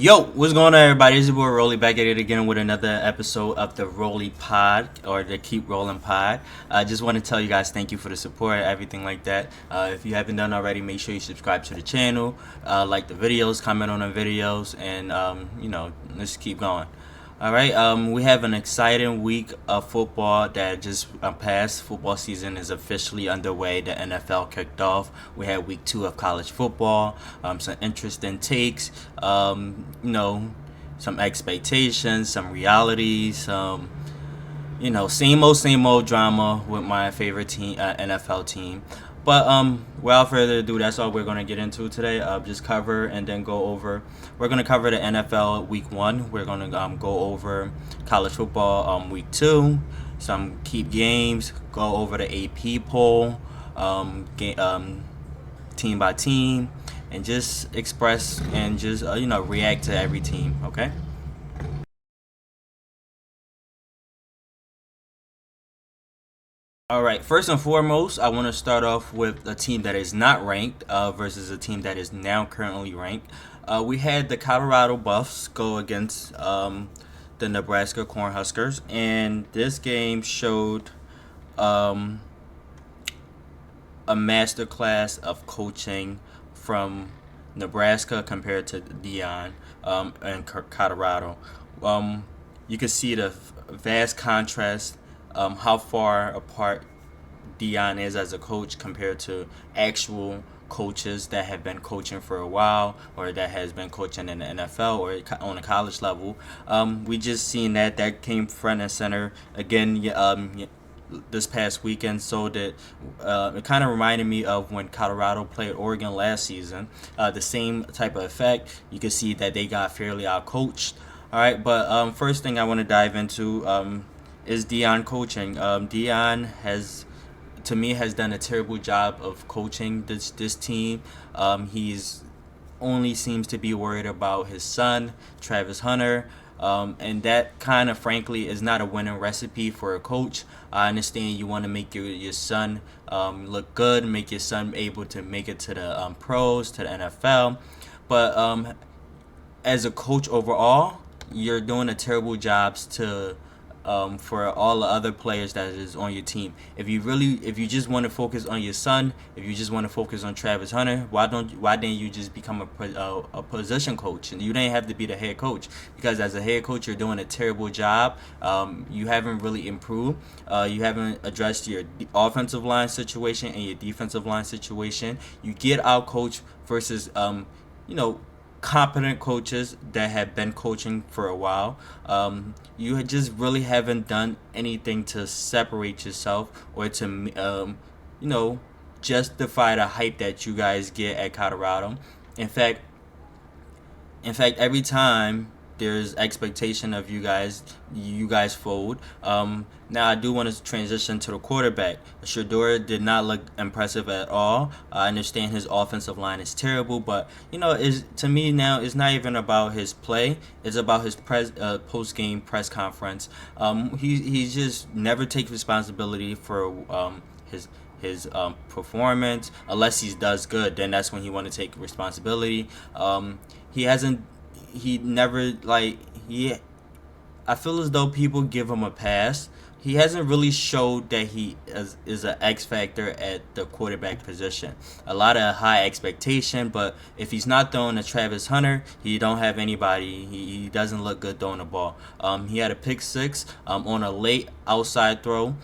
Yo, what's going on, everybody? It's your boy Rolly back at it again with another episode of the Rolly Pod or the Keep Rolling Pod. I just want to tell you guys thank you for the support, everything like that. If you haven't done already, make sure you subscribe to the channel, like the videos, comment on the videos, and let's keep going. All right, we have an exciting week of football that just passed. Football season is officially underway. The NFL kicked off. We had week 2 of college football. Some interesting takes. Some expectations, some realities, same old drama with my favorite team, NFL team. But without further ado, that's all we're gonna get into today. Just cover and then go over. We're gonna cover the NFL Week 1. We're gonna go over college football Week 2. Some keep games. Go over the AP poll, team by team, and just express and just react to every team. Okay. All right. First and foremost, I want to start off with a team that is not ranked versus a team that is now currently ranked. We had the Colorado Buffs go against the Nebraska Cornhuskers, and this game showed um, a masterclass of coaching from Nebraska compared to Dion and Colorado. Um, you can see the vast contrast, how far apart Dion is as a coach compared to actual coaches that have been coaching for a while or that has been coaching in the NFL or on a college level. We just seen that came front and center again. This past weekend, so that it kind of reminded me of when Colorado played Oregon last season. The same type of effect. You can see that they got fairly out coached. All right, but first thing I want to dive into is Dion coaching. Dion has done a terrible job of coaching this team. He's only seems to be worried about his son, Travis Hunter. And that kind of, frankly, is not a winning recipe for a coach. I understand you want to make your son look good, make your son able to make it to the pros, to the NFL. But as a coach overall, you're doing a terrible job for all the other players that is on your team. If you just want to focus on your son, if you just want to focus on Travis Hunter, why didn't you just become a position coach? And you didn't have to be the head coach, because as a head coach, you're doing a terrible job. You haven't really improved. You haven't addressed your offensive line situation and your defensive line situation. You get out coached versus competent coaches that have been coaching for a while. You just really haven't done anything to separate yourself or to justify the hype that you guys get at Colorado. In fact, every time there's expectation of you guys fold. Now I do want to transition to the quarterback. Shador did not look impressive at all. I understand his offensive line is terrible, but to me now it's not even about his play. It's about his post game press conference. He just never takes responsibility for his performance. Unless he does good, then that's when he want to take responsibility. He hasn't. He never I feel as though people give him a pass. He hasn't really showed that he is an X factor at the quarterback position. A lot of high expectation, but if he's not throwing to Travis Hunter, he don't have anybody. He doesn't look good throwing the ball. He had a pick six on a late outside throw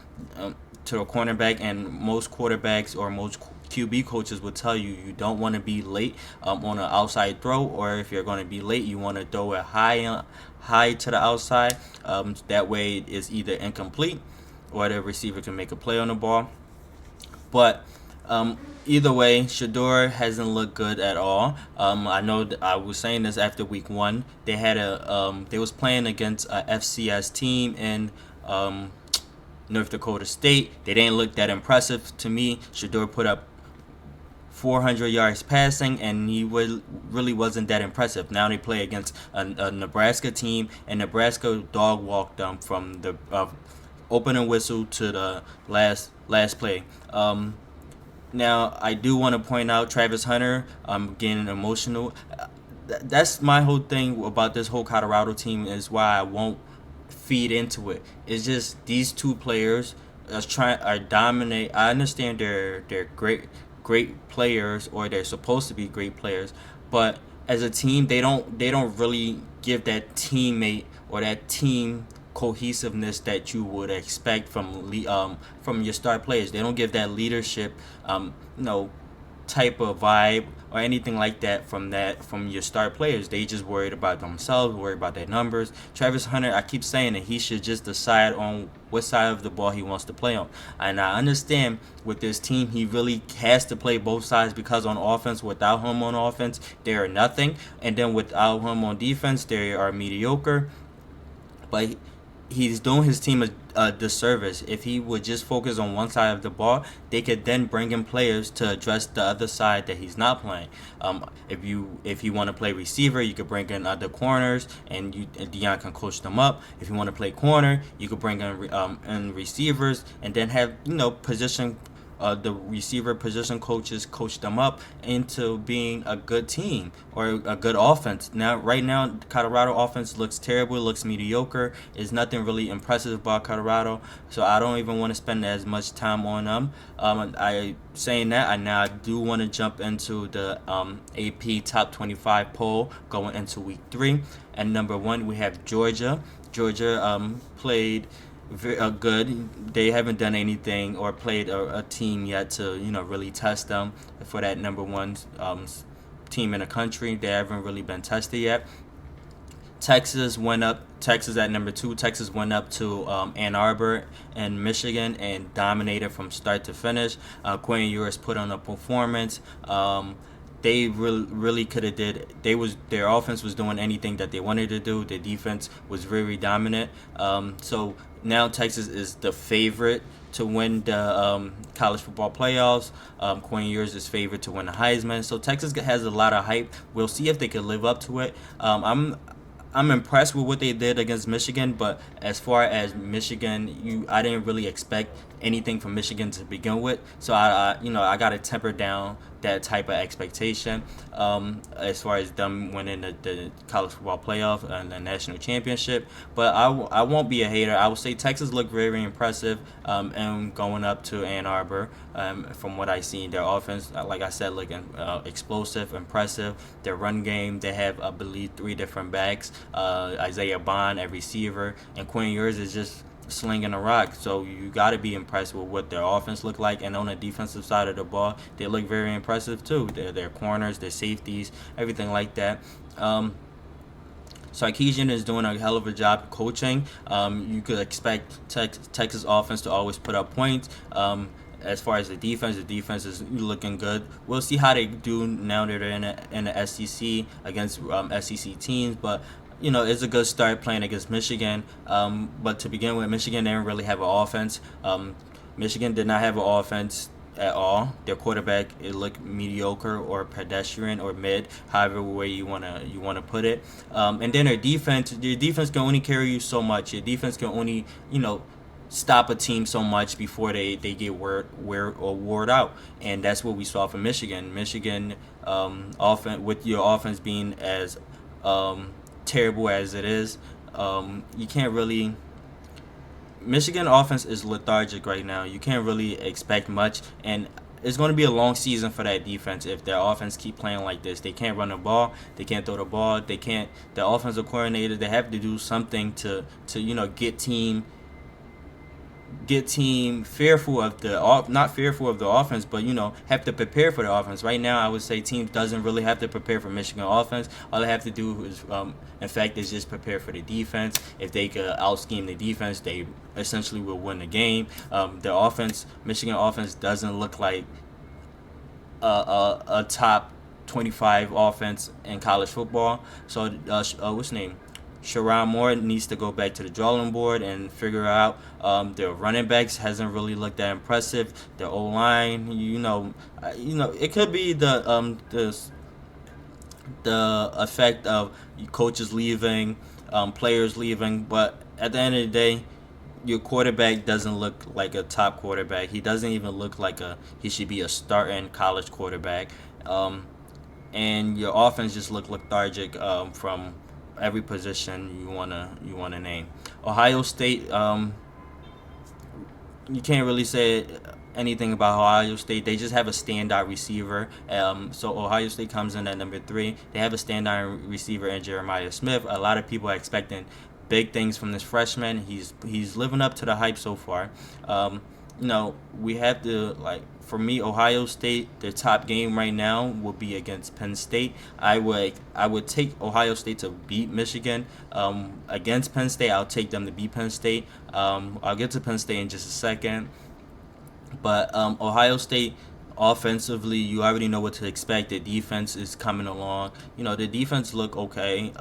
to a cornerback, and most quarterbacks or most QB coaches will tell you don't want to be late on an outside throw, or if you're going to be late, you want to throw it high to the outside. That way it's either incomplete or the receiver can make a play on the ball. But either way, Shador hasn't looked good at all. I know that I was saying this after week 1. They had they was playing against a FCS team in North Dakota State. They didn't look that impressive to me. Shador put up 400 yards passing, and he really wasn't that impressive. Now they play against a Nebraska team, and Nebraska dog walked them from the opening whistle to the last play. Now I do want to point out Travis Hunter getting emotional. that's my whole thing about this whole Colorado team is why I won't feed into it. It's just these two players are dominate. I understand they're great players, or they're supposed to be great players, but as a team they don't really give that teammate or that team cohesiveness that you would expect from your star players. They don't give that leadership you know type of vibe or anything like that from your star players. They just worried about themselves, worried about their numbers. Travis Hunter, I keep saying that he should just decide on what side of the ball he wants to play on. And I understand with this team he really has to play both sides, because on offense, without him on offense, they are nothing. And then without him on defense, they are mediocre. But he's doing his team a disservice. If he would just focus on one side of the ball, they could then bring in players to address the other side that he's not playing. If you want to play receiver, you could bring in other corners, and Dion can coach them up. If you want to play corner, you could bring in receivers, and then have position the receiver position coaches coach them up into being a good team or a good offense. Now, right now, Colorado offense looks terrible, looks mediocre. There's nothing really impressive about Colorado, so I don't even want to spend as much time on them. I saying that, I do want to jump into the AP Top 25 poll going into Week 3. And number 1, we have Georgia. Georgia played good. They haven't done anything or played a team yet to really test them for that number one team in the country. They haven't really been tested yet. Texas went up. Texas at number 2. Texas went up to Ann Arbor and Michigan and dominated from start to finish. Quinn Ewers put on a performance. They really could have did. Their offense was doing anything that they wanted to do. Their defense was very dominant. So now Texas is the favorite to win the college football playoffs. Quinn Ewers is favored to win the Heisman. So Texas has a lot of hype. We'll see if they can live up to it. I'm impressed with what they did against Michigan, but as far as Michigan, I didn't really expect anything from Michigan to begin with. So I got to temper down that type of expectation as far as them winning the college football playoff and the national championship. But I won't be a hater. I would say Texas looked very impressive and going up to Ann Arbor. From what I seen, their offense, like I said, looking explosive, impressive. Their run game, they have, I believe, 3 different backs. Isaiah Bond at receiver, and Quinn Ewers is just slinging a rock. So you got to be impressed with what their offense looked like. And on the defensive side of the ball, they look very impressive too. Their corners, their safeties, everything like that. Sarkisian is doing a hell of a job coaching. You could expect Texas offense to always put up points. As far as the defense is looking good. We'll see how they do now that they're in the SEC against SEC teams, but it's a good start playing against Michigan. But to begin with, Michigan didn't really have an offense. Michigan did not have an offense at all. Their quarterback, it looked mediocre or pedestrian or mid, however way you wanna put it. And then their defense can only carry you so much. Your defense can only stop a team so much before they get wore out, and that's what we saw from Michigan. Offense, with your offense being as terrible as it is, you can't really. Michigan offense is lethargic right now. You can't really expect much, and it's going to be a long season for that defense if their offense keep playing like this. They can't run the ball. They can't throw the ball. They can't. The offensive coordinator, they have to do something to get team fearful of not fearful of the offense, but have to prepare for the offense. Right now, I would say team doesn't really have to prepare for Michigan offense. All they have to do is, in fact, is just prepare for the defense. If they could out scheme the defense, they essentially will win the game. Michigan offense doesn't look like a top 25 offense in college football. So what's his name? Sherrod Moore needs to go back to the drawing board and figure out their running backs hasn't really looked that impressive. Their O line, it could be the effect of coaches leaving, players leaving, but at the end of the day, your quarterback doesn't look like a top quarterback. He doesn't even look like he should be a starting college quarterback. and your offense just look lethargic from every position you wanna name. Ohio State, you can't really say anything about Ohio State. They just have a standout receiver. So Ohio State comes in at number 3. They have a standout receiver in Jeremiah Smith. A lot of people are expecting big things from this freshman. He's living up to the hype so far. We have to, like, for me, Ohio State, their top game right now will be against Penn State. I would take Ohio State to beat Michigan. Against Penn State, I'll take them to beat Penn State. I'll get to Penn State in just a second. But Ohio State, offensively, you already know what to expect. The defense is coming along. The defense look okay.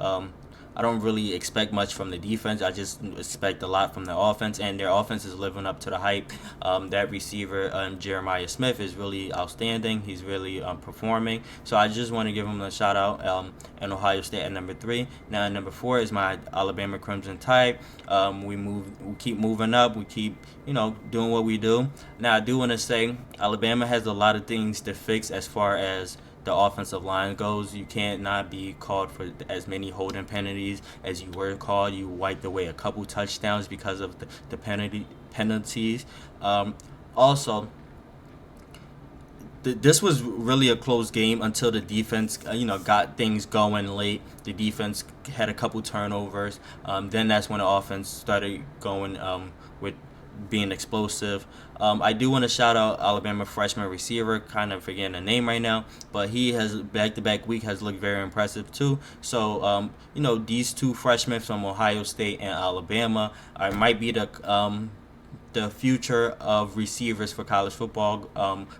I don't really expect much from the defense. I just expect a lot from the offense, and their offense is living up to the hype. That receiver, Jeremiah Smith, is really outstanding. He's really performing. So I just want to give him a shout out. And Ohio State at number 3. Now at number 4 is my Alabama Crimson Tide. We keep moving up. We keep doing what we do. Now I do want to say Alabama has a lot of things to fix as far as the offensive line goes. You can't not be called for as many holding penalties as you were called. You wiped away a couple touchdowns because of the penalties. Also, this was really a close game until the defense, got things going late. The defense had a couple turnovers. Then that's when the offense started going with being explosive. I do want to shout out Alabama freshman receiver, kind of forgetting the name right now, but he has back-to-back week has looked very impressive too. So these two freshmen from Ohio State and Alabama might be the future of receivers for college football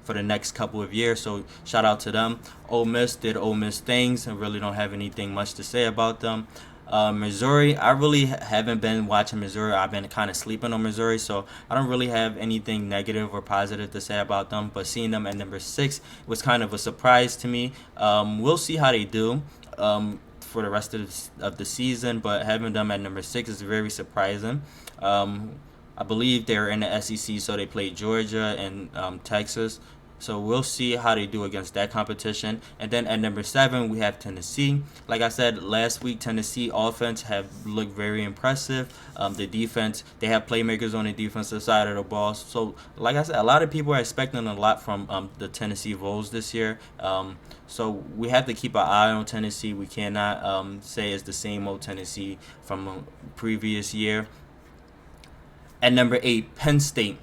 for the next couple of years. So shout out to them. Ole Miss did Ole Miss things. I really don't have anything much to say about them. Missouri, I really haven't been watching Missouri. I've been kind of sleeping on Missouri, so I don't really have anything negative or positive to say about them. But seeing them at number 6 was kind of a surprise to me. We'll see how they do for the rest of the season, but having them at number 6 is very surprising. I believe they're in the SEC, so they played Georgia and Texas. So we'll see how they do against that competition. And then at number 7, we have Tennessee. Like I said last week, Tennessee offense have looked very impressive. The defense, they have playmakers on the defensive side of the ball. So like I said, a lot of people are expecting a lot from the Tennessee Vols this year. So we have to keep our eye on Tennessee. We cannot say it's the same old Tennessee from a previous year. At number 8, Penn State.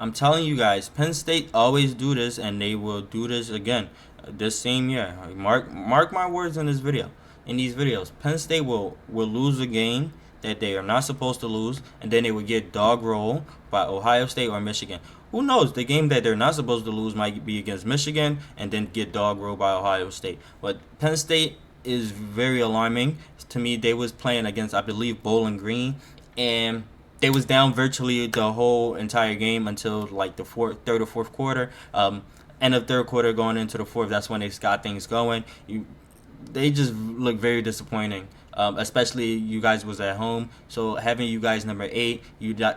I'm telling you guys, Penn State always do this, and they will do this again this same year. Mark my words in this video. In these videos, Penn State will lose a game that they are not supposed to lose, and then they will get dog rolled by Ohio State or Michigan. Who knows? The game that they're not supposed to lose might be against Michigan, and then get dog rolled by Ohio State. But Penn State is very alarming to me. They was playing against, I believe, Bowling Green, and they was down virtually the whole entire game until like the third or fourth quarter. End of third quarter going into the fourth, that's when they got things going. They just look very disappointing. Especially you guys was at home. So having you guys number 8,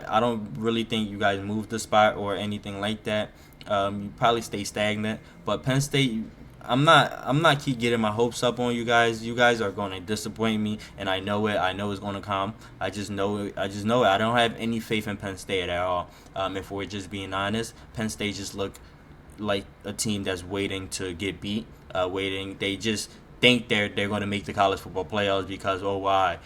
I don't really think you guys moved the spot or anything like that. You probably stay stagnant. But Penn State, I'm not keep getting my hopes up on you guys. You guys are going to disappoint me, and I know it. I know it's going to come. I just know it. I don't have any faith in Penn State at all. If we're just being honest, Penn State just look like a team that's waiting to get beat. They just think they're going to make the college football playoffs because why?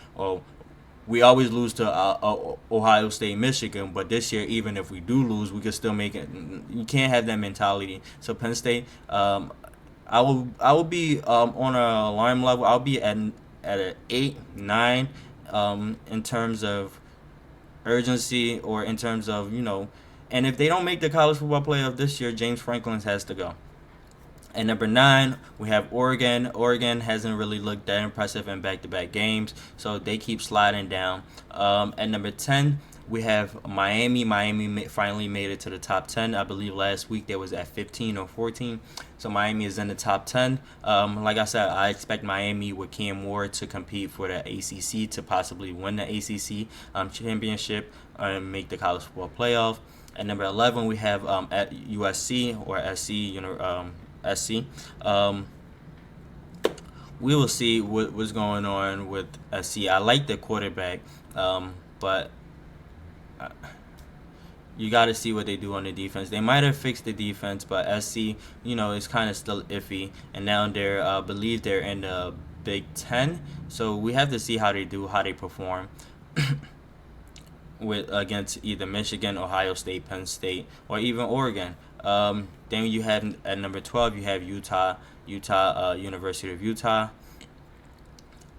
We always lose to Ohio State, Michigan, but this year, even if we do lose, we can still make it. You can't have that mentality. So Penn State, I will be on an alarm level. I'll be at an 8, 9 in terms of urgency, or in terms of And if they don't make the college football playoff this year, James Franklin has to go. At number 9, we have Oregon. Oregon hasn't really looked that impressive in back-to-back games, so they keep sliding down. At number 10, we have Miami. Miami finally made it to the top 10. I believe last week they was at 15 or 14. So Miami is in the top 10. Like I said, I expect Miami with Cam Ward to compete for the ACC, to possibly win the ACC championship and make the college football playoff. At number 11, we have at USC or SC, SC. Um, we will see what's going on with SC. I like the quarterback, but you got to see what they do on the defense. They might have fixed the defense, but SC, is kind of still iffy. And now they're, believe they're in the Big Ten, so we have to see how they do, how they perform with against either Michigan, Ohio State, Penn State, or even Oregon. Then you have at number 12, you have University of Utah.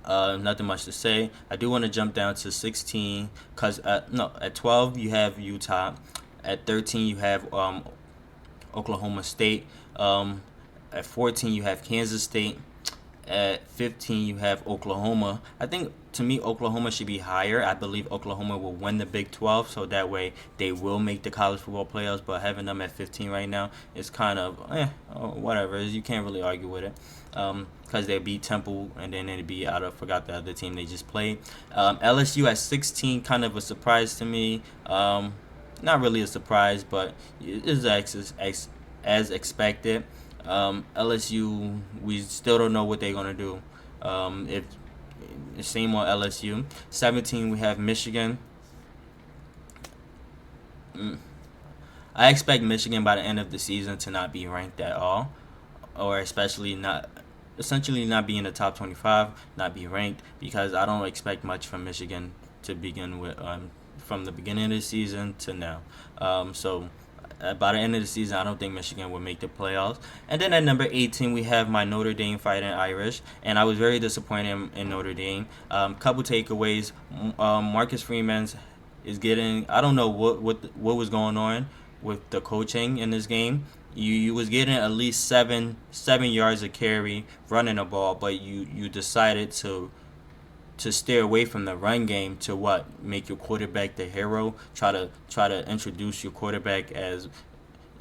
Nothing much to say. I do want to jump down to 16 because no, at 12 you have Utah. At 13 you have Oklahoma State. At 14 you have Kansas State. At 15 you have Oklahoma. I think to me Oklahoma should be higher. I believe Oklahoma will win the Big 12, so that way they will make the college football playoffs. But having them at 15 right now is kind of whatever. You can't really argue with it. Because they beat Temple and then they beat forgot the other team they just played. LSU at 16, kind of a surprise to me. Not really a surprise, but it is as expected. LSU, we still don't know what they're gonna do. If same on LSU. 17, we have Michigan. I expect Michigan by the end of the season to not be ranked at all, or essentially not be in the top 25, not be ranked, because I don't expect much from Michigan to begin with, from the beginning of the season to now. So by the end of the season, I don't think Michigan will make the playoffs. And then at number 18, we have my Notre Dame Fighting Irish, and I was very disappointed in Notre Dame. Couple takeaways. Marcus Freeman is getting, I don't know what was going on with the coaching in this game. You was getting at least seven yards of carry running the ball, but you decided to steer away from the run game to make your quarterback the hero. Try to introduce your quarterback as,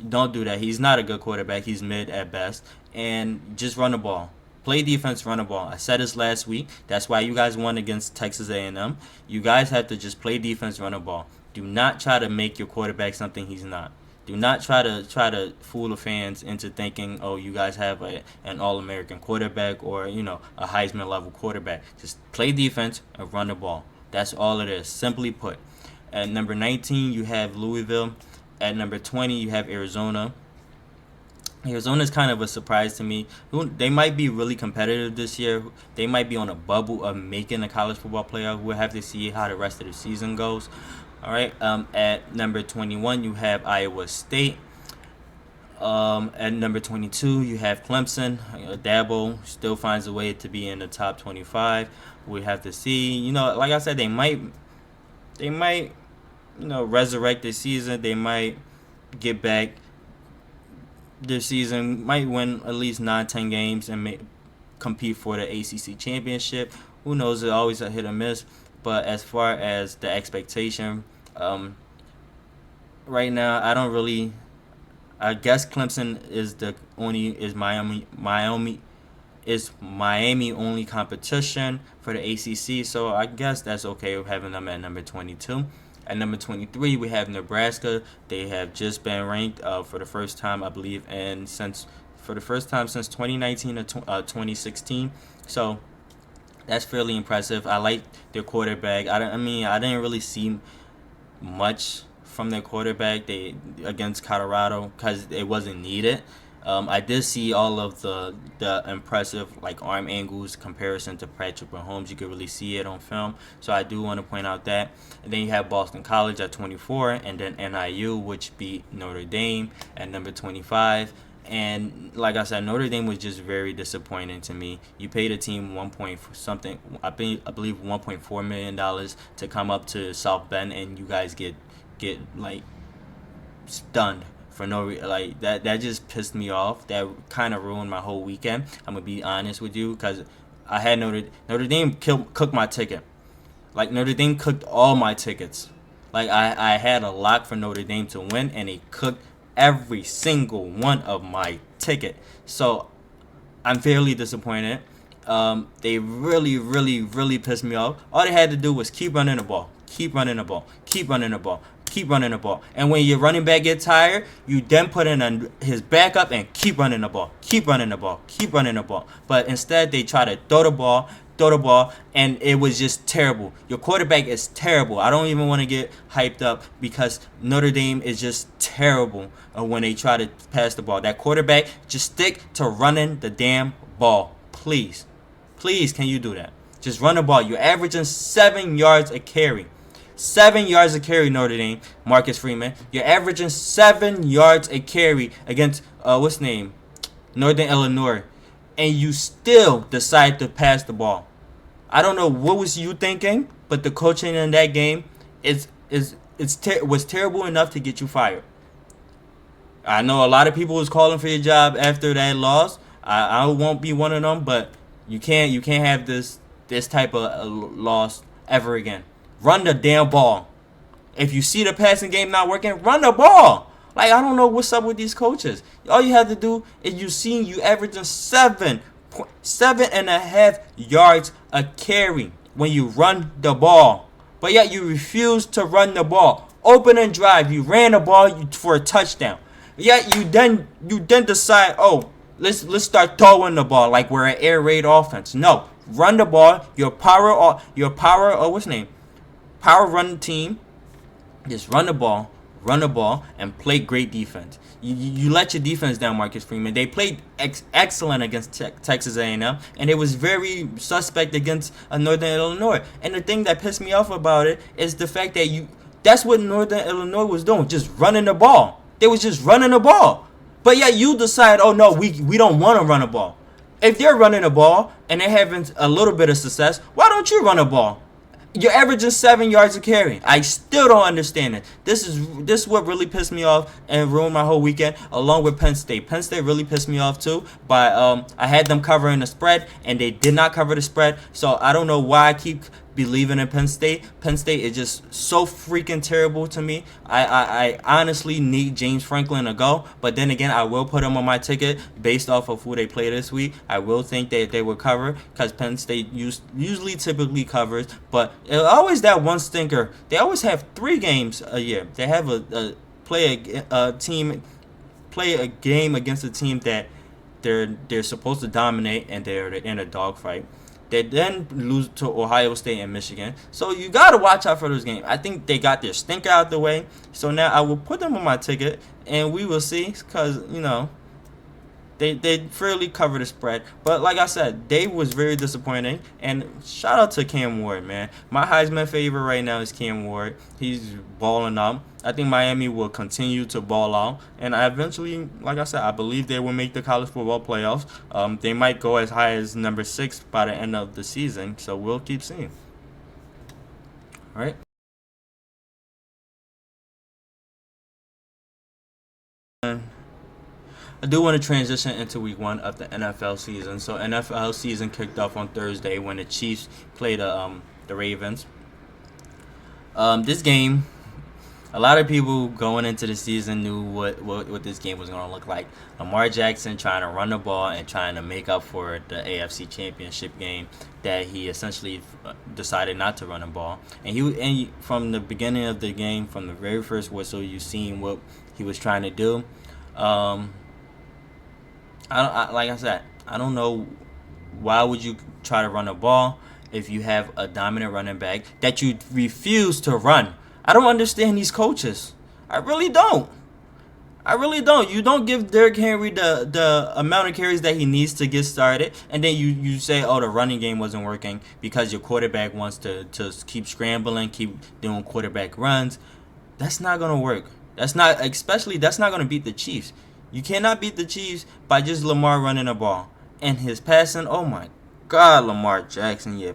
don't do that. He's not a good quarterback. He's mid at best, and just run the ball. Play defense, run the ball. I said this last week. That's why you guys won against Texas A&M. You guys have to just play defense, run the ball. Do not try to make your quarterback something he's not. Do not try to fool the fans into thinking, oh, you guys have an All-American quarterback or a Heisman level quarterback. Just play defense and run the ball. That's all it is. Simply put. At number 19, you have Louisville. At number 20, you have Arizona. Arizona is kind of a surprise to me. They might be really competitive this year. They might be on a bubble of making the college football playoff. We'll have to see how the rest of the season goes. All right. At number 21, you have Iowa State. At number 22, you have Clemson. Dabo still finds a way to be in the top 25. We have to see. Like I said, they might, resurrect the season. They might get back this season. Might win at least 9-10 games and compete for the ACC championship. Who knows? It's always a hit or miss. But as far as the expectation, right now I guess Clemson is Miami only competition for the ACC. So I guess that's okay with having them at number 22. At number 23, we have Nebraska. They have just been ranked for the first time, I believe, since 2019 or 2016. So that's fairly impressive. I like their quarterback. I didn't really see much from their quarterback against Colorado because it wasn't needed. I did see all of the impressive arm angles comparison to Patrick Mahomes. You could really see it on film. So I do want to point out that. And then you have Boston College at 24, and then NIU, which beat Notre Dame at number 25. And like I said, Notre Dame was just very disappointing to me. You paid a team I believe $1.4 million to come up to South Bend, and you guys get stunned for no that just pissed me off. That kind of ruined my whole weekend. I'm gonna be honest with you, because I had Notre Dame cooked my ticket. Notre Dame cooked all my tickets. I had a lock for Notre Dame to win, and they cooked every single one of my ticket. So I'm fairly disappointed. They really, really, really pissed me off. All they had to do was keep running the ball, keep running the ball, keep running the ball, keep running the ball. And when your running back gets tired, you then put in his backup and keep running the ball, keep running the ball, keep running the ball. But instead, they try to throw the ball, and it was just terrible. Your quarterback is terrible. I don't even want to get hyped up because Notre Dame is just terrible when they try to pass the ball. That quarterback, just stick to running the damn ball. Please. Please, can you do that? Just run the ball. You're averaging 7 yards a carry. 7 yards a carry, Notre Dame, Marcus Freeman. You're averaging 7 yards a carry against, what's his name? Northern Illinois. And you still decide to pass the ball. I don't know what was you thinking, but the coaching in that game was terrible enough to get you fired. I know a lot of people was calling for your job after that loss. I won't be one of them, but you can't have this type of loss ever again. Run the damn ball. If you see the passing game not working, run the ball. Like, I don't know what's up with these coaches. All you have to do is you averaging 7.5 yards a carry when you run the ball. But yet you refuse to run the ball. Open and drive. You ran the ball for a touchdown. Yet you then decide, oh, let's start throwing the ball like we're an air raid offense. No, run the ball. Your power what's his name? Power run team. Just run the ball, and play great defense. You let your defense down, Marcus Freeman. They played excellent against Texas A&M, and it was very suspect against Northern Illinois. And the thing that pissed me off about it is the fact that that's what Northern Illinois was doing, just running the ball. They was just running the ball. But yet you decide, oh no, we don't want to run the ball. If they're running the ball and they're having a little bit of success, why don't you run the ball? You're averaging 7 yards a carry. I still don't understand it. This is what really pissed me off and ruined my whole weekend, along with Penn State. Penn State really pissed me off too. By I had them covering the spread, and they did not cover the spread. So I don't know why I keep believing in Penn State. Penn State is just so freaking terrible to me. I honestly need James Franklin to go, but then again, I will put him on my ticket based off of who they play this week. I will think that they will cover because Penn State typically covers, but always that one stinker. They always have 3 games a year. They have play a game against a team that they're supposed to dominate, and they're in a dogfight. They then lose to Ohio State and Michigan. So you got to watch out for those games. I think they got their stinker out the way. So now I will put them on my ticket, and we will see because, they fairly cover the spread. But like I said, they was very disappointing. And shout out to Cam Ward, man. My Heisman favorite right now is Cam Ward. He's balling up. I think Miami will continue to ball out. And I eventually, like I said, I believe they will make the college football playoffs. They might go as high as number 6 by the end of the season. So we'll keep seeing. All right. I do want to transition into week 1 of the NFL season. So NFL season kicked off on Thursday when the Chiefs played the Ravens. This game, a lot of people going into the season knew what this game was going to look like. Lamar Jackson trying to run the ball and trying to make up for the AFC Championship game that he essentially decided not to run the ball. And from the beginning of the game, from the very first whistle, you seen what he was trying to do. Like I said, I don't know why would you try to run the ball if you have a dominant running back that you refuse to run. I don't understand these coaches. I really don't. You don't give Derrick Henry the amount of carries that he needs to get started, and then you say, oh, the running game wasn't working because your quarterback wants to keep scrambling, keep doing quarterback runs. That's not going to work. That's not going to beat the Chiefs. You cannot beat the Chiefs by just Lamar running the ball. And his passing, oh my God, Lamar Jackson,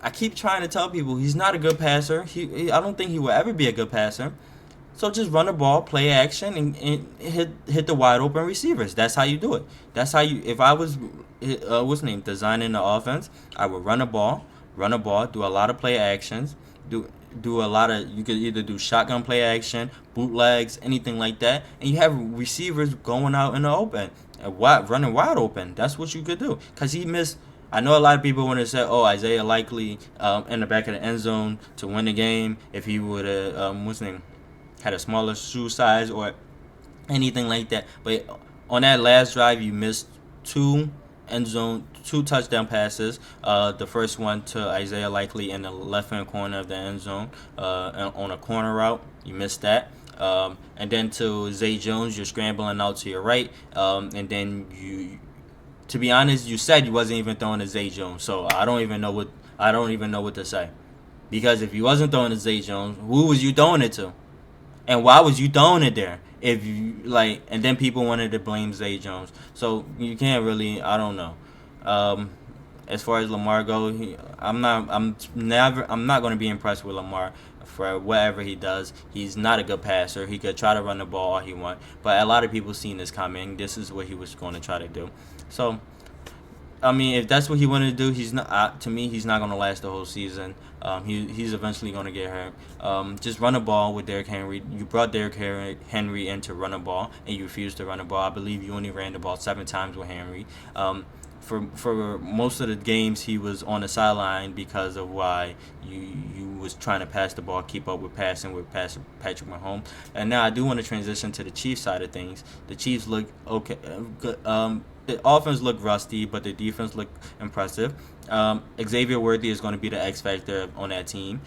I keep trying to tell people he's not a good passer. I don't think he will ever be a good passer. So just run the ball, play action, and hit the wide open receivers. That's how you do it. That's how you. If I was, designing the offense, I would run the ball, do a lot of play actions, do a lot of. You could either do shotgun play action, bootlegs, anything like that, and you have receivers going out in the open, running wide open. That's what you could do. Cause he missed I know a lot of people want to say, "Oh, Isaiah Likely in the back of the end zone to win the game if he would have what's his name had a smaller shoe size or anything like that." But on that last drive, you missed two touchdown passes. The first one to Isaiah Likely in the left hand corner of the end zone on a corner route. You missed that. And then to Zay Jones, you're scrambling out to your right, and then to be honest, you said you wasn't even throwing to Zay Jones, so I don't even know what to say. Because if you wasn't throwing to Zay Jones, who was you throwing it to? And why was you throwing it there? If you like, and then people wanted to blame Zay Jones, so you can't really. I don't know. Um, as far as Lamar go, I'm not. I'm not going to be impressed with Lamar for whatever he does. He's not a good passer. He could try to run the ball all he want, but a lot of people seen this coming. This is what he was going to try to do. So I mean, if that's what he wanted to do, he's not. To me, he's not going to last the whole season. He's eventually going to get hurt. Just run a ball with Derrick Henry. You brought Derrick Henry in to run a ball, and you refused to run a ball. I believe you only ran the ball 7 times with Henry. For most of the games, he was on the sideline because of why you was trying to pass the ball, keep up with passing with Patrick Mahomes. And now I do want to transition to the Chiefs side of things. The Chiefs look okay, good. The offense looked rusty, but the defense looked impressive. Xavier Worthy is going to be the X factor on that team.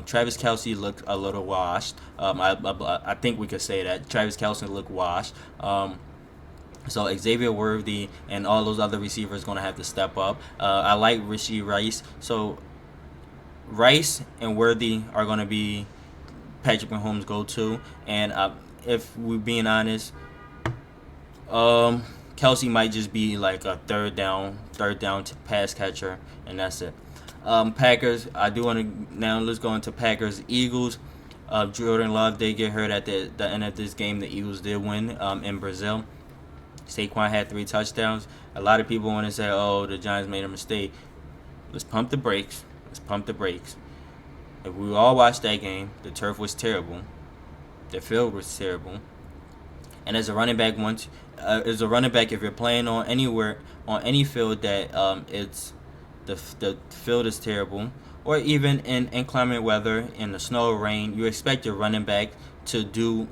Travis Kelce looked a little washed. I think we could say that Travis Kelce looked washed. So Xavier Worthy and all those other receivers going to have to step up. I like Rashee Rice. So Rice and Worthy are going to be Patrick Mahomes' go-to. And if we're being honest, Kelsey might just be like a third down pass catcher, and that's it. Packers. I do want to now. Let's go into Packers Eagles. Jordan Love did get hurt at the end of this game. The Eagles did win in Brazil. Saquon had 3 touchdowns. A lot of people want to say, "Oh, the Giants made a mistake." Let's pump the brakes. Let's pump the brakes. If we all watched that game, the turf was terrible. The field was terrible. And as a running back, if you're playing on any field that it's the field is terrible, or even in inclement weather, in the snow or rain, you expect your running back to do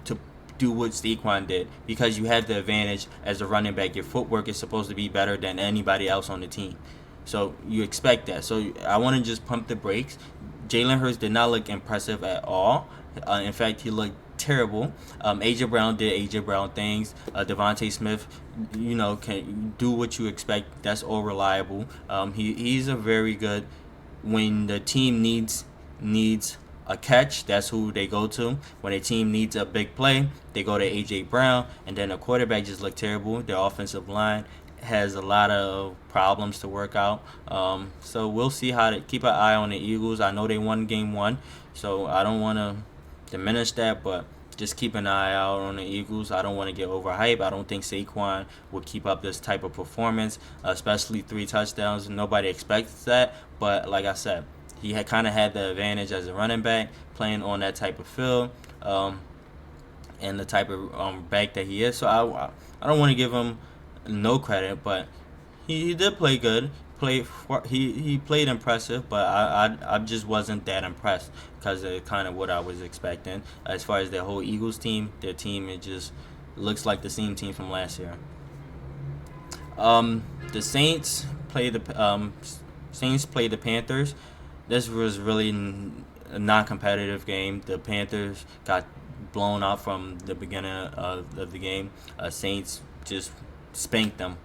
what Saquon did because you have the advantage as a running back. Your footwork is supposed to be better than anybody else on the team, so you expect that. So I want to just pump the brakes. Jalen Hurts did not look impressive at all. In fact, he looked terrible. AJ Brown did AJ Brown things. Devontae Smith, can do what you expect. That's all reliable. He's a very good when the team needs a catch. That's who they go to. When a team needs a big play, they go to AJ Brown. And then the quarterback just looked terrible. Their offensive line has a lot of problems to work out. So we'll see how to keep an eye on the Eagles. I know they won game 1, so I don't want to diminish that, but just keep an eye out on the Eagles. I don't want to get overhyped. I don't think Saquon will keep up this type of performance, especially 3 touchdowns. Nobody expects that, but like I said, he had kind of had the advantage as a running back playing on that type of field, and the type of back that he is. So I don't want to give him no credit, but he did play good. He played impressive, but I just wasn't that impressed because of kind of what I was expecting. As far as their whole Eagles team, it just looks like the same team from last year. The Saints played the Panthers. This was really a non-competitive game. The Panthers got blown out from the beginning of the game. Saints just spanked them.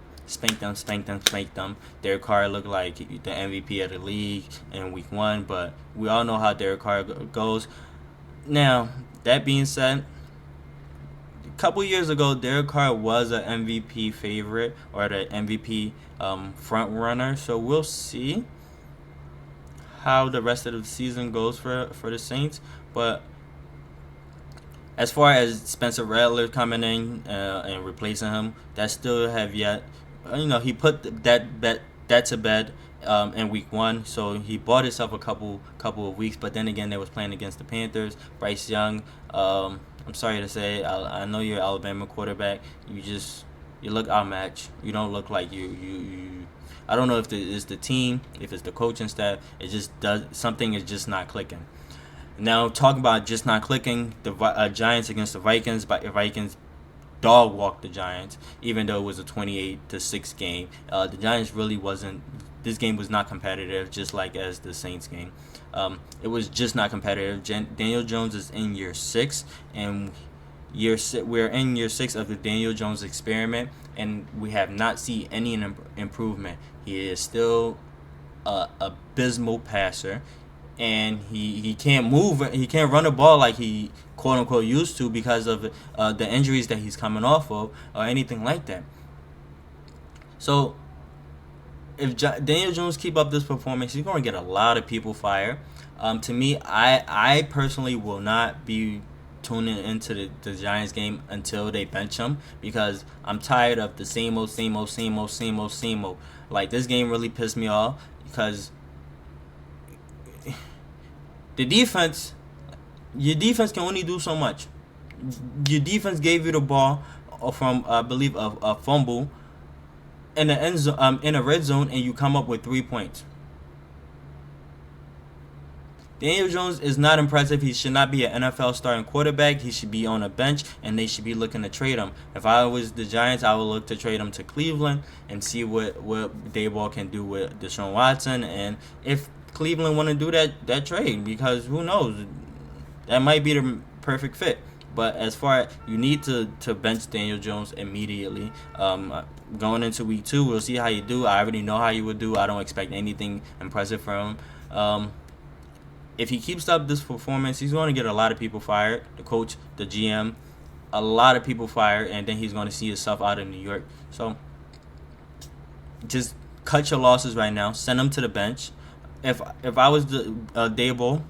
Derek Carr looked like the MVP of the league in week 1, but we all know how Derek Carr goes. Now, that being said, a couple years ago, Derek Carr was an MVP favorite or the MVP front runner, so we'll see how the rest of the season goes for the Saints. But as far as Spencer Rattler coming in and replacing him, that still have yet. He put that to bed in week 1, so he bought himself a couple of weeks. But then again, they was playing against the Panthers. Bryce Young, I'm sorry to say, I know you're an Alabama quarterback. You just You look outmatched. You don't look like you. I don't know if it's the team, if it's the coaching staff. It just does something is just not clicking. Now talking about just not clicking, the Giants against the Vikings. But the Vikings dog walked the Giants, even though it was a 28-6 game. The Giants really wasn't. This game was not competitive, just like as the Saints game. It was just not competitive. Daniel Jones is in year 6, and we're in year 6 of the Daniel Jones experiment, and we have not seen any improvement. He is still a abysmal passer, and he can't move. He can't run the ball like he quote unquote used to because of the injuries that he's coming off of or anything like that. So if Daniel Jones keep up this performance, he's going to get a lot of people fired. To me, I personally will not be tuning into the Giants game until they bench him, because I'm tired of the same old, same old, same old, same old, same old. Like, this game really pissed me off because the defense, your defense can only do so much. Your defense gave you the ball from, I believe, a fumble in the end zone, in a red zone, and you come up with 3 points. Daniel Jones is not impressive. He should not be an NFL starting quarterback. He should be on a bench, and they should be looking to trade him. If I was the Giants, I would look to trade him to Cleveland and see what Dayball can do with Deshaun Watson, and if Cleveland want to do that trade, because who knows, that might be the perfect fit. But as far as you need to bench Daniel Jones immediately, going into week 2, we'll see how you do. I already know how you would do. I don't expect anything impressive from him. If he keeps up this performance, he's going to get a lot of people fired. The coach, the GM, a lot of people fired, and then he's going to see himself out of New York. So just cut your losses right now. Send him to the bench. If I was the Daboll,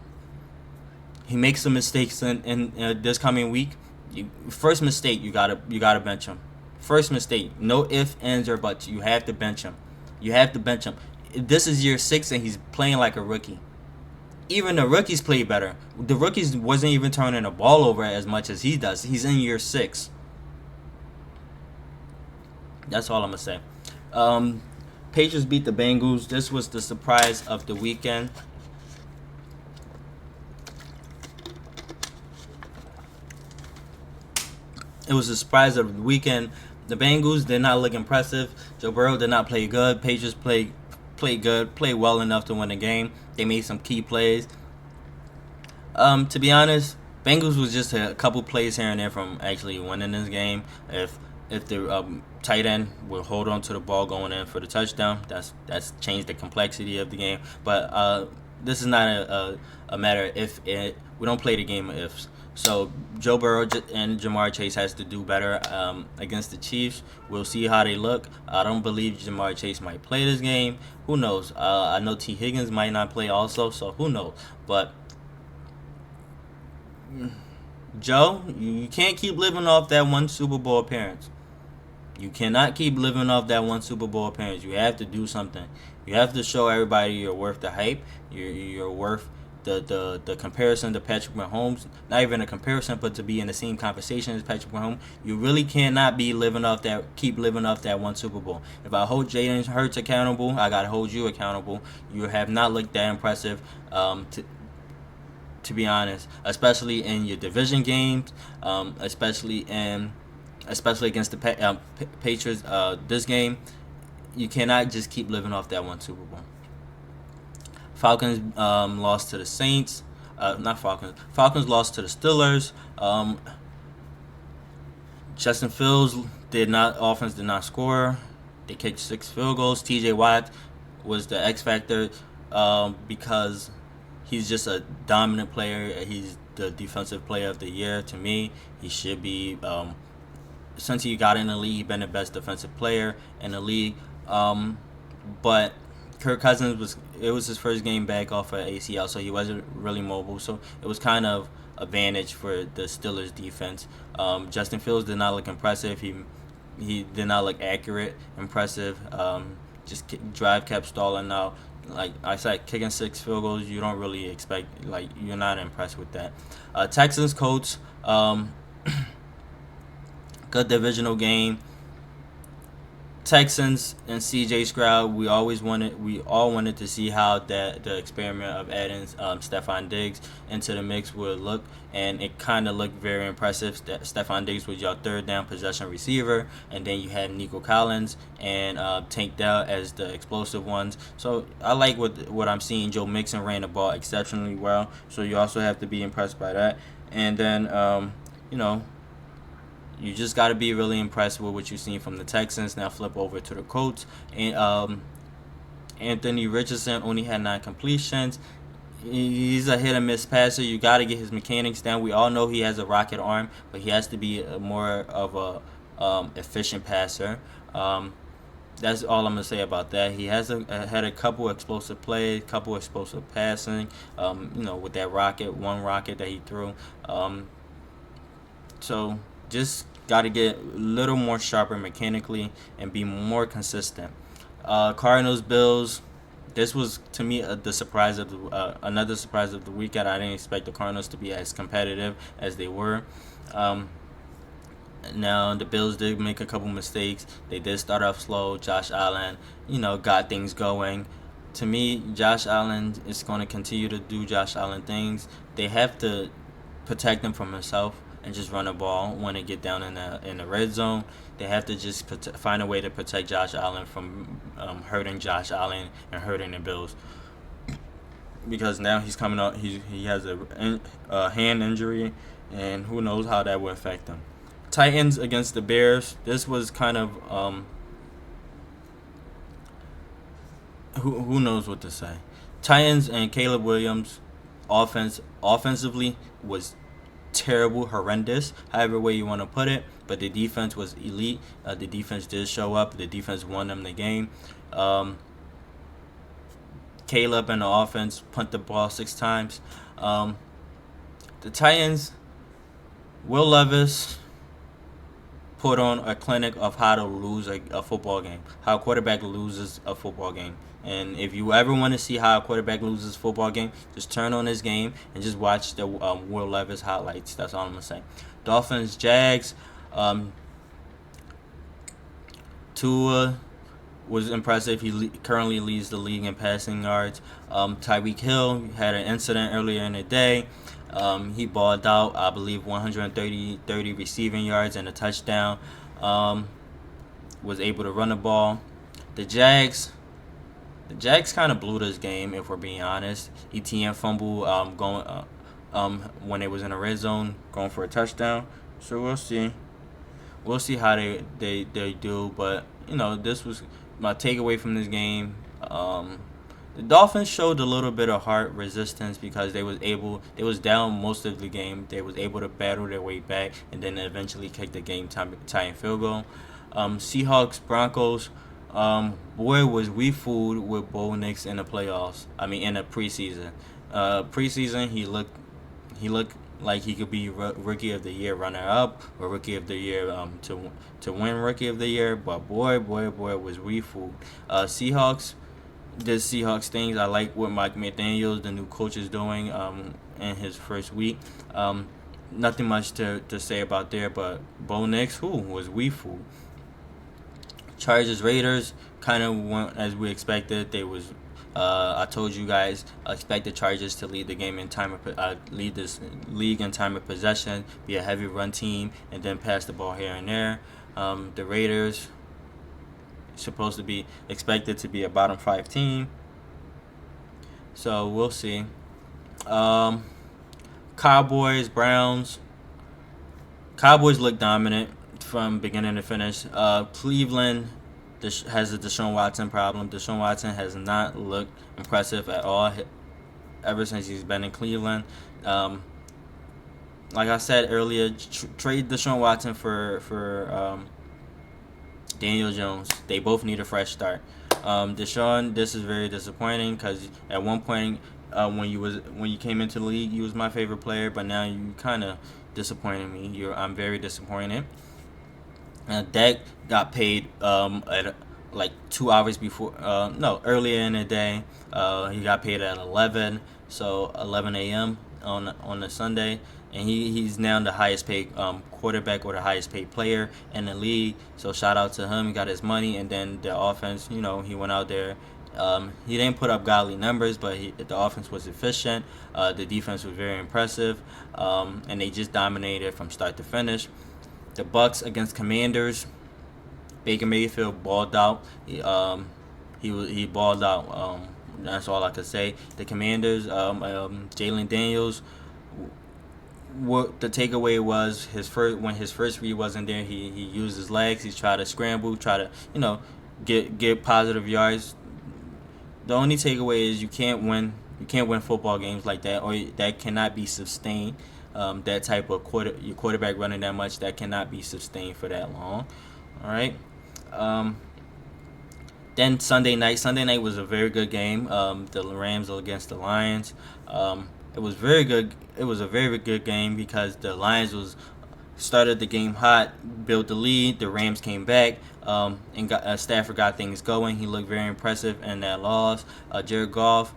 he makes some mistakes in this coming week. First mistake, you gotta bench him. First mistake, no ifs, ands, or buts. You have to bench him. You have to bench him. This is year 6, and he's playing like a rookie. Even the rookies play better. The rookies wasn't even turning the ball over as much as he does. He's in year 6. That's all I'm gonna say. Patriots beat the Bengals. This was the surprise of the weekend. It was a surprise of the weekend. The Bengals did not look impressive. Joe Burrow did not play good. Patriots played good, played well enough to win the game. They made some key plays. To be honest, Bengals was just a couple plays here and there from actually winning this game. If the tight end will hold on to the ball going in for the touchdown, that's changed the complexity of the game. But this is not a matter of if it. We don't play the game of ifs. So Joe Burrow and Jamar Chase has to do better against the Chiefs. We'll see how they look. I don't believe Jamar Chase might play this game. Who knows? I know T. Higgins might not play also, so who knows? But Joe, you can't keep living off that one Super Bowl appearance. You cannot keep living off that one Super Bowl appearance. You have to do something. You have to show everybody you're worth the hype. You're worth the comparison to Patrick Mahomes. Not even a comparison, but to be in the same conversation as Patrick Mahomes. You really cannot be keep living off that one Super Bowl. If I hold Jalen Hurts accountable, I gotta hold you accountable. You have not looked that impressive. To be honest, especially in your division games, especially against the Patriots. This game, you cannot just keep living off that one Super Bowl. Falcons lost to the Saints. Not Falcons. Falcons lost to the Steelers. Justin Fields offense did not score. They kicked 6 field goals. TJ Watt was the X factor because he's just a dominant player. He's the defensive player of the year to me. He should be. Since he got in the league, he's been the best defensive player in the league. But Kirk Cousins it was his first game back off of ACL, so he wasn't really mobile. So it was kind of advantage for the Steelers defense. Justin Fields did not look impressive. He did not look accurate, impressive. Just drive kept stalling out. Like I said, kicking 6 field goals, you don't really expect. Like, you're not impressed with that. Texans Colts, good divisional game. Texans and C.J. Stroud, we all wanted to see how the experiment of adding Stephon Diggs into the mix would look, and it kind of looked very impressive. That Stephon Diggs was your third down possession receiver, and then you had Nico Collins and Tank Dell as the explosive ones. So I like what I'm seeing. Joe Mixon ran the ball exceptionally well, so you also have to be impressed by that. And then you know you just got to be really impressed with what you've seen from the Texans. Now flip over to the Colts. And Anthony Richardson only had 9 completions. He's a hit and miss passer. You got to get his mechanics down. We all know he has a rocket arm, but he has to be more of a efficient passer. That's all I'm gonna say about that. He has had a couple explosive plays, couple explosive passing. With that one rocket that he threw. So just got to get a little more sharper mechanically and be more consistent. Cardinals Bills. This was to me the surprise of another surprise of the weekend. I didn't expect the Cardinals to be as competitive as they were. Now the Bills did make a couple mistakes. They did start off slow. Josh Allen, got things going. To me, Josh Allen is going to continue to do Josh Allen things. They have to protect him from himself and just run the ball when they get down in the red zone. They have to just find a way to protect Josh Allen from hurting Josh Allen and hurting the Bills, because now he's coming up. He has a hand injury, and who knows how that will affect him. Titans against the Bears. This was kind of who knows what to say. Titans and Caleb Williams offensively was terrible, horrendous, however way you want to put it, but the defense was elite. The defense did show up. The defense won them the game. Caleb and the offense punt the ball 6 times. The Titans, Will Levis put on a clinic of how to lose a football game, how a quarterback loses a football game. And if you ever want to see how a quarterback loses a football game, just turn on this game and just watch the Will Levis highlights. That's all I'm going to say. Dolphins, Jags. Tua was impressive. He currently leads the league in passing yards. Tyreek Hill had an incident earlier in the day. He balled out, I believe, 130 receiving yards and a touchdown. Was able to run the ball. The Jags kind of blew this game, if we're being honest. ETN fumble when it was in the red zone, going for a touchdown. So we'll see. We'll see how they do. But, this was my takeaway from this game. The Dolphins showed a little bit of heart resistance because they was down most of the game. They was able to battle their way back and then eventually kick the game tying field goal. Seahawks, Broncos. Boy, was we fooled with Bo Nix in the playoffs. In the preseason. Preseason, he looked like he could be Rookie of the Year runner-up or Rookie of the Year to win Rookie of the Year. But boy, was we fooled. Seahawks. The Seahawks things. I like what Mike McDaniels, the new coach, is doing in his first week. Nothing much to say about there, but Bo Nix, was we fooled. Chargers, Raiders kind of went as we expected. They was I told you guys I expect the Chargers to lead the game in time of lead this league in time of possession, be a heavy run team, and then pass the ball here and there. The Raiders supposed to be expected to be a bottom 5 team, so we'll see. Cowboys, Browns. Cowboys look dominant from beginning to finish. Cleveland has a Deshaun Watson problem. Deshaun Watson has not looked impressive at all ever since he's been in Cleveland. Like I said earlier, trade Deshaun Watson for Daniel Jones. They both need a fresh start. Deshaun, this is very disappointing because at one point when you came into the league, you was my favorite player, but now you kind of disappointed me. I'm very disappointed. Dak got paid at like 2 hours before. Earlier in the day. He got paid at 11 a.m. on a Sunday, and he's now the highest paid quarterback or the highest paid player in the league. So shout out to him. He got his money, and then the offense. He went out there. He didn't put up godly numbers, but the offense was efficient. The defense was very impressive, and they just dominated from start to finish. The Bucks against Commanders. Baker Mayfield balled out. He balled out. That's all I could say. The Commanders, Jalen Daniels. What the takeaway was when his first read wasn't there. He used his legs. He tried to scramble, try to get positive yards. The only takeaway is you can't win football games like that, or that cannot be sustained. That type of your quarterback running that much, that cannot be sustained for that long. All right. Then Sunday night was a very good game. The Rams against the Lions. It was very good. It was a very good game because the Lions started the game hot, built the lead. The Rams came back, and Stafford got things going. He looked very impressive in that loss. Jared Goff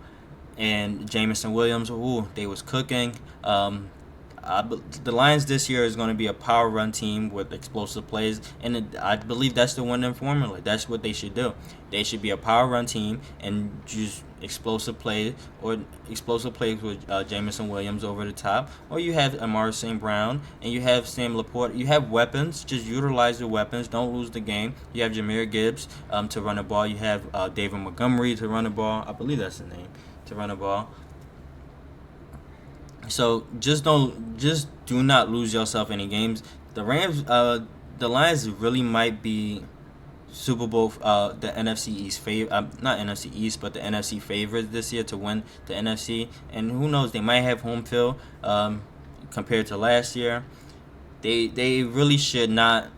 and Jameson Williams, they was cooking. The Lions this year is going to be a power run team with explosive plays, and I believe that's the winning formula. That's what they should do. They should be a power run team and just explosive plays with Jameson Williams over the top, or you have Amari St. Brown and you have Sam Laporte. You have weapons. Just utilize your weapons. Don't lose the game. You have Jahmyr Gibbs to run the ball. You have David Montgomery to run the ball. I believe that's the name, to run the ball. So just do not lose yourself any games. The Lions really might be Super Bowl, the NFC East not NFC East, but the NFC favorites this year to win the NFC. And who knows, they might have home field compared to last year. They really should not.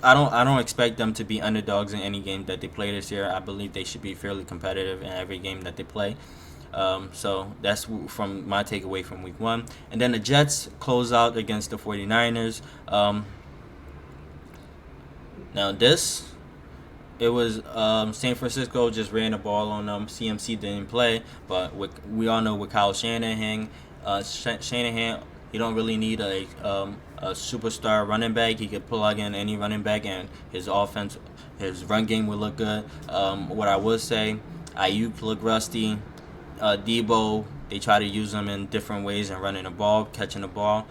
I don't expect them to be underdogs in any game that they play this year. I believe they should be fairly competitive in every game that they play. So that's from my takeaway from week 1. And then the Jets close out against the 49ers. Now it was San Francisco just ran the ball on them. CMC didn't play, but we all know with Kyle Shanahan, he don't really need a superstar running back. He could plug in any running back, and his run game would look good. What I would say, Ayuk looked rusty. Debo, they try to use him in different ways and running the ball, catching the ball.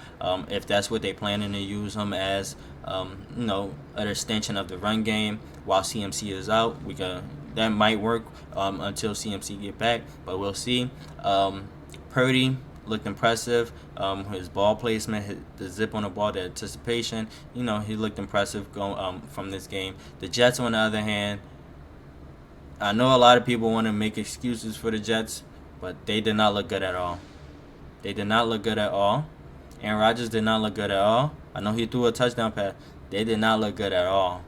If that's what they're planning to use him as, an extension of the run game while CMC is out, that might work until CMC get back, but we'll see. Purdy looked impressive. His ball placement, the zip on the ball, the anticipation, he looked impressive going from this game. The Jets, on the other hand, I know a lot of people want to make excuses for the Jets, but they did not look good at all. They did not look good at all. Aaron Rodgers did not look good at all. I know he threw a touchdown pass. They did not look good at all.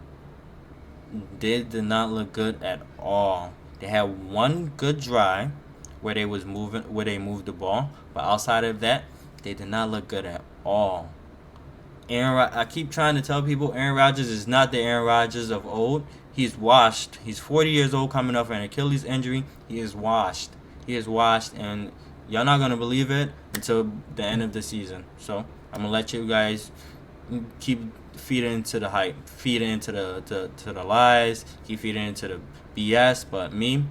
They did not look good at all. They had one good drive where they moved the ball, but outside of that, they did not look good at all. I keep trying to tell people Aaron Rodgers is not the Aaron Rodgers of old. He's washed. He's 40 years old, coming off an Achilles injury. He is washed. And y'all not gonna believe it until the end of the season. So I'm gonna let you guys keep feeding into the hype, feeding into the lies, keep feeding into the BS. But me,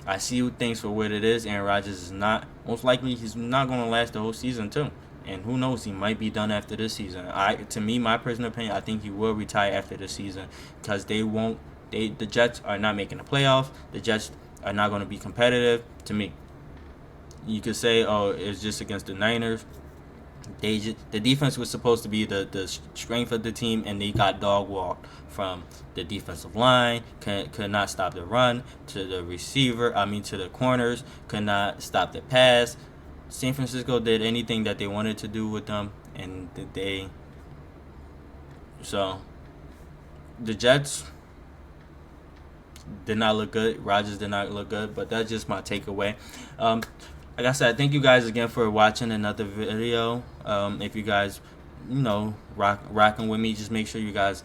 I see things for what it is. Aaron Rodgers is not, most likely he's not gonna last the whole season too. And who knows, he might be done after this season. To me, my personal opinion, I think he will retire after this season because the Jets are not making the playoffs. The Jets are not going to be competitive. To me, you could say, it's just against the Niners. The defense was supposed to be the strength of the team, and they got dog walked from the defensive line. Could not stop the run to the to the corners. Could not stop the pass. San Francisco did anything that they wanted to do with them, and so the Jets did not look good. Rodgers did not look good, but that's just my takeaway. Like I said, thank you guys again for watching another video. If you guys rocking with me, just make sure you guys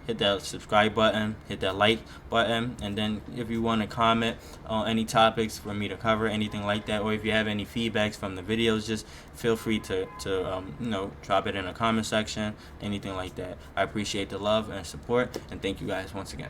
hit that subscribe button, hit that like button, and then if you want to comment on any topics for me to cover, anything like that, or if you have any feedbacks from the videos, just feel free to drop it in the comment section, anything like that. I appreciate the love and support, and thank you guys once again.